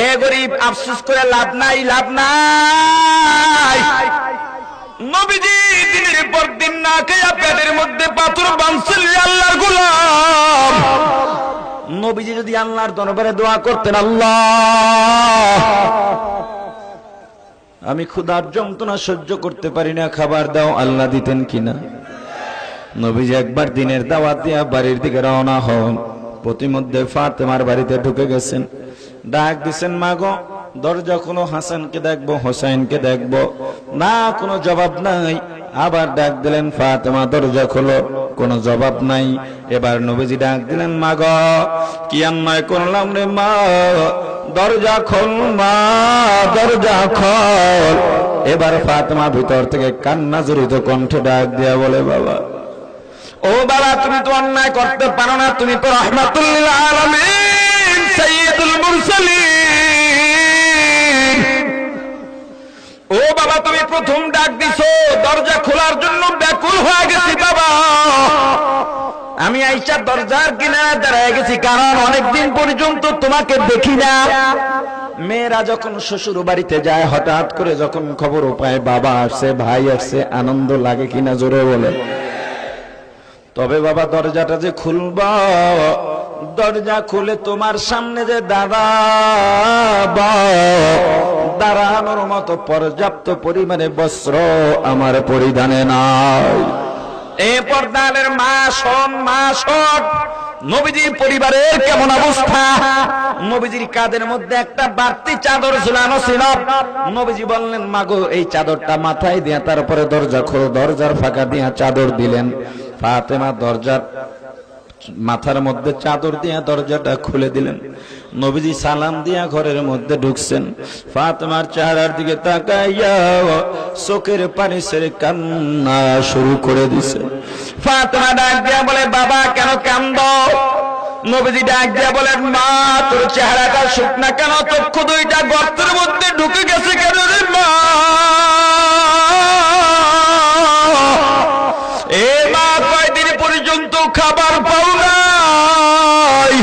এ গরিব আফসোস করে লাভ নাই, লাভ নাই। নবীজি দিনের পর দিন না খেয়ে পেটের মধ্যে পাথর বাঁধছিল আল্লাহর গোলাম। নবীজি যদি আল্লাহর দরবারে দোয়া করতেন, আল্লাহ আমি ক্ষুধার যন্ত্রণা সহ্য করতে পারি না, খাবার দাও, আল্লাহ দিতেন কিনা? নবীজি একবার দিনের দাওয়াত দিয়া বাড়ির দিকে রওনা হন। প্রতিমধ্যে ফাতেমার বাড়িতে ঢুকে গেছেন। ডাক দিছেন, মা গো দরজা খোলো, হাসানকে দেখবো, হোসেনকে দেখবো। না, কোনো জবাব নাই। আবার ডাক দিলেন, ফাতেমা দরজা খোলো, কোনো জবাব নাই। এবার নবীজি ডাক দিলেন, মা গো কি অন্যায় করলাম রে মা, দরজা খোল মা, দরজা খোল। এবার ফাতেমা ভিতর থেকে কান্না জড়িত কণ্ঠে ডাক দিয়া বলে, বাবা ও বাবা, তুমি তো অন্যায় করতে পারো না, তুমি তো রাহমাতুল লিল আলামিন, সাইয়্যিদুল মুরসালিন। ও বাবা, তুমি প্রথম ডাক দিছো, দরজা খোলার জন্য ব্যাকুল হয়ে গেছি বাবা। আমি আইসা দরজার কিনারে দাঁড়ায় গেছি, কারণ অনেকদিন পর্যন্ত তোমাকে দেখি না। মেয়েরা যখন শ্বশুর বাড়িতে যায়, হঠাৎ করে যখন খবর পায় বাবা আসছে, ভাই আসছে, আনন্দ লাগে কিনা জোরে বলে? তবে বাবা দরজাটা যে খুলবা, দরজা খুলে তোমার সামনে যে দাঁড়ানোর মতো পর্যাপ্ত পরিমাণে বস্ত্র আমার পরিধানে নাই। এ পর্দানের মা শোন, মা শোন, নবীজির পরিবারের কেমন অবস্থা। নবীজির কাঁধের মধ্যে একটা বাড়তি চাদর ঝুলানো ছিল। নবীজি বললেন, মাগো এই চাদরটা মাথায় দিয়া তারপরে দরজা খোলো। দরজার ফাঁকা দিয়া চাদর দিলেন। ফাতেমা দরজার মাথার মধ্যে চাদর দিয়া দরজাটা খুলে দিলেন। নবীজি সালাম দিয়া ঘরের মধ্যে ঢুকছেন। ফাতেমার চেহারার দিকে তাকাইয়া চোখের পানি ছেড়ে কান্না শুরু করে দিছে। ফাতেমা ডাক দিয়া বলে, বাবা কেন কান্দো? নবীজি ডাক দিয়া বলেন, মা তোর চেহারাটা শুকনা কেন? চক্ষু দুইটা গর্তের মধ্যে ঢুকে গেছে কেন রে মা? এ মা কয়দিন পর্যন্ত খাবার পাও নাই?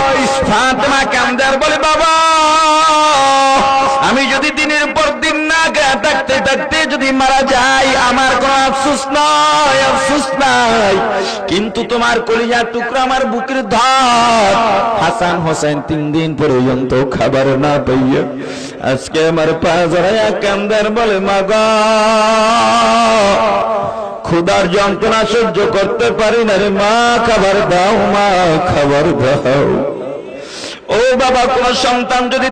ফাতেমা কান্দার বলে, বাবা আমি যদি দিনের পর দিন না থাকতে থাকতে যদি মারা যাই, আমার কোনো আফসোস নাই, আফসোস নাই। কিন্তু তোমার কলিজার টুকরা আমার বুকের ধর হাসান হোসেন 3 দিন পর্যন্ত খাবার না পাইয়া আজকে আমার পা জড়াইয়া কান্দার বলে, মা গো ক্ষুধার যন্ত্রণা সহ্য করতে পারি না রে মা, খাবার দাও মা, খাবার দাও। ও বাবা, কোন সন্তান যদি